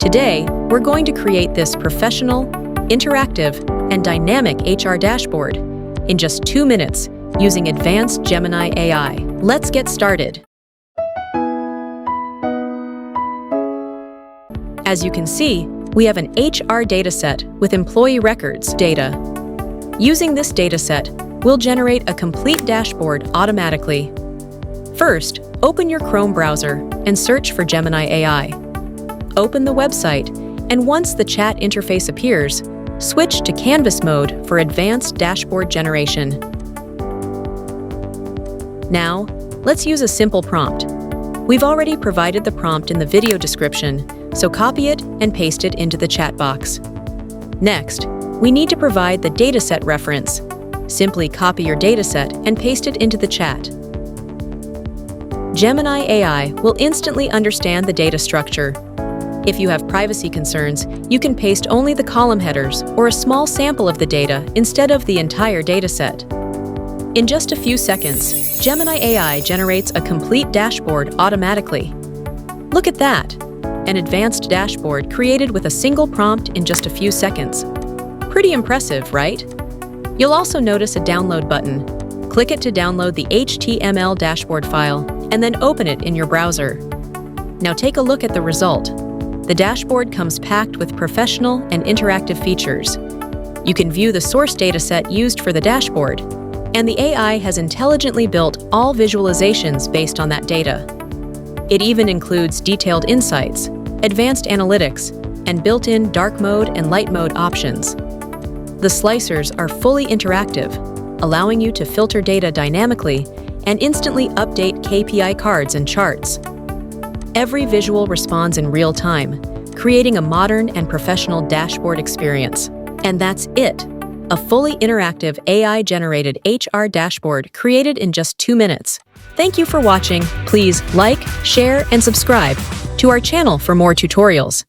Today, we're going to create this professional, interactive, and dynamic HR dashboard in just 2 minutes using advanced Gemini AI. Let's get started. As you can see, we have an HR dataset with employee records data. Using this dataset, we'll generate a complete dashboard automatically. First, open your Chrome browser and search for Gemini AI. Open the website, and once the chat interface appears, switch to Canvas mode for advanced dashboard generation. Now, let's use a simple prompt. We've already provided the prompt in the video description, so copy it and paste it into the chat box. Next, we need to provide the dataset reference. Simply copy your dataset and paste it into the chat. Gemini AI will instantly understand the data structure. If you have privacy concerns, you can paste only the column headers or a small sample of the data instead of the entire dataset. In just a few seconds, Gemini AI generates a complete dashboard automatically. Look at that! An advanced dashboard created with a single prompt in just a few seconds. Pretty impressive, right? You'll also notice a download button. Click it to download the HTML dashboard file and then open it in your browser. Now take a look at the result. The dashboard comes packed with professional and interactive features. You can view the source dataset used for the dashboard, and the AI has intelligently built all visualizations based on that data. It even includes detailed insights, advanced analytics, and built-in dark mode and light mode options. The slicers are fully interactive, allowing you to filter data dynamically and instantly update KPI cards and charts. Every visual responds in real time, creating a modern and professional dashboard experience. And that's it! A fully interactive AI-generated HR dashboard created in just 2 minutes. Thank you for watching. Please like, share, and subscribe to our channel for more tutorials.